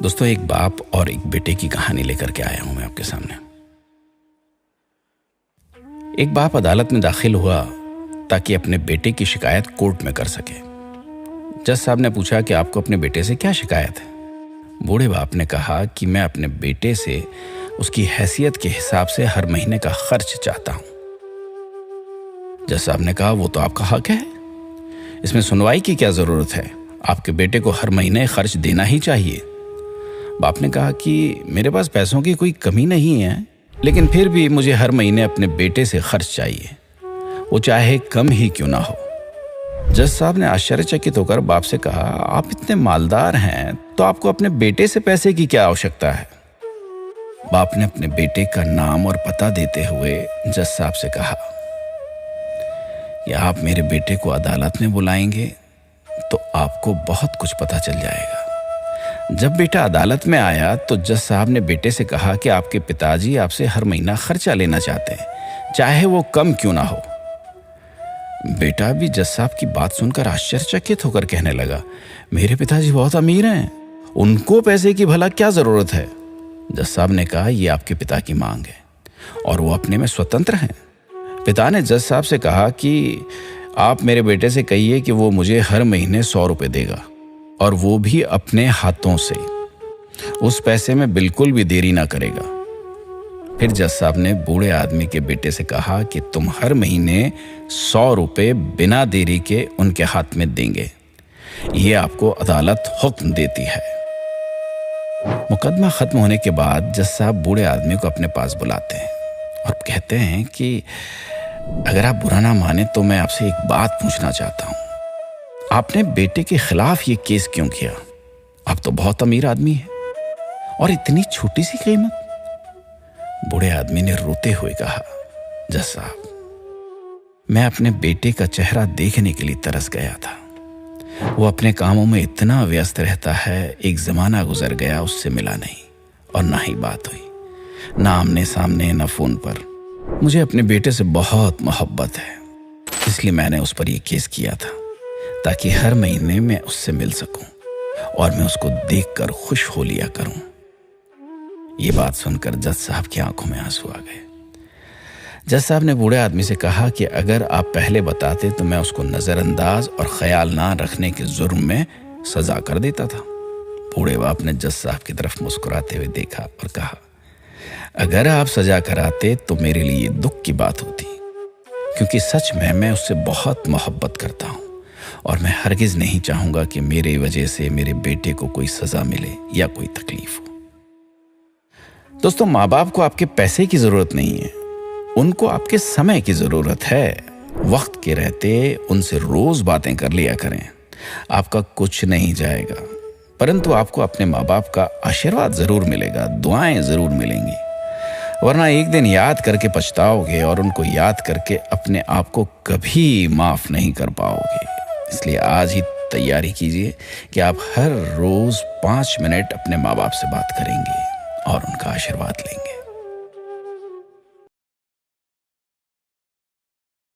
दोस्तों, एक बाप और एक बेटे की कहानी लेकर के आया हूं मैं आपके सामने। एक बाप अदालत में दाखिल हुआ ताकि अपने बेटे की शिकायत कोर्ट में कर सके। जज साहब ने पूछा कि आपको अपने बेटे से क्या शिकायत है। बूढ़े बाप ने कहा कि मैं अपने बेटे से उसकी हैसियत के हिसाब से हर महीने का खर्च चाहता हूं। जज साहब ने कहा, वो तो आपका हक है, इसमें सुनवाई की क्या जरूरत है, आपके बेटे को हर महीने खर्च देना ही चाहिए। बाप ने कहा कि मेरे पास पैसों की कोई कमी नहीं है, लेकिन फिर भी मुझे हर महीने अपने बेटे से खर्च चाहिए, वो चाहे कम ही क्यों ना हो। जज साहब ने आश्चर्यचकित होकर बाप से कहा, आप इतने मालदार हैं तो आपको अपने बेटे से पैसे की क्या आवश्यकता है। बाप ने अपने बेटे का नाम और पता देते हुए जज साहब से कहा कि आप मेरे बेटे को अदालत में बुलाएंगे तो आपको बहुत कुछ पता चल जाएगा। जब बेटा अदालत में आया तो जज साहब ने बेटे से कहा कि आपके पिताजी आपसे हर महीना खर्चा लेना चाहते हैं, चाहे वो कम क्यों ना हो। बेटा भी जज साहब की बात सुनकर आश्चर्यचकित होकर कहने लगा, मेरे पिताजी बहुत अमीर हैं, उनको पैसे की भला क्या जरूरत है। जज साहब ने कहा, ये आपके पिता की मांग है और वो अपने में स्वतंत्र हैं। पिता ने जज साहब से कहा कि आप मेरे बेटे से कहिए कि वो मुझे हर महीने 100 रुपए देगा, और वो भी अपने हाथों से, उस पैसे में बिल्कुल भी देरी ना करेगा। फिर जज साहब ने बूढ़े आदमी के बेटे से कहा कि तुम हर महीने 100 रुपए बिना देरी के उनके हाथ में देंगे, ये आपको अदालत हुक्म देती है। मुकदमा खत्म होने के बाद जज साहब बूढ़े आदमी को अपने पास बुलाते हैं और कहते हैं कि अगर आप बुरा ना माने तो मैं आपसे एक बात पूछना चाहता हूं, आपने बेटे के खिलाफ ये केस क्यों किया? आप तो बहुत अमीर आदमी हैं और इतनी छोटी सी कीमत। बूढ़े आदमी ने रोते हुए कहा, जज साहब, मैं अपने बेटे का चेहरा देखने के लिए तरस गया था। वो अपने कामों में इतना व्यस्त रहता है, एक जमाना गुजर गया उससे मिला नहीं और ना ही बात हुई, ना आमने सामने ना फोन पर। मुझे अपने बेटे से बहुत मोहब्बत है, इसलिए मैंने उस पर यह केस किया था ताकि हर महीने मैं उससे मिल सकूं और मैं उसको देखकर खुश हो लिया करूं। ये बात सुनकर जज साहब की आंखों में आंसू आ गए। जज साहब ने बूढ़े आदमी से कहा कि अगर आप पहले बताते तो मैं उसको नजरअंदाज और ख्याल ना रखने के जुर्म में सजा कर देता था। बूढ़े बाप ने जज साहब की तरफ मुस्कुराते हुए देखा और कहा, अगर आप सजा कराते तो मेरे लिए दुख की बात होती, क्योंकि सच में मैं उससे बहुत मोहब्बत करता हूं और मैं हरगिज नहीं चाहूंगा कि मेरे वजह से मेरे बेटे को कोई सजा मिले या कोई तकलीफ हो। दोस्तों, माँ बाप को आपके पैसे की जरूरत नहीं है, उनको आपके समय की जरूरत है। वक्त के रहते उनसे रोज बातें कर लिया करें, आपका कुछ नहीं जाएगा, परंतु आपको अपने माँ बाप का आशीर्वाद जरूर मिलेगा, दुआएं जरूर मिलेंगी, वरना एक दिन याद करके पछताओगे और उनको याद करके अपने आप को कभी माफ नहीं कर पाओगे। इसलिए आज ही तैयारी कीजिए कि आप हर रोज 5 मिनट अपने माँ बाप से बात करेंगे और उनका आशीर्वाद लेंगे।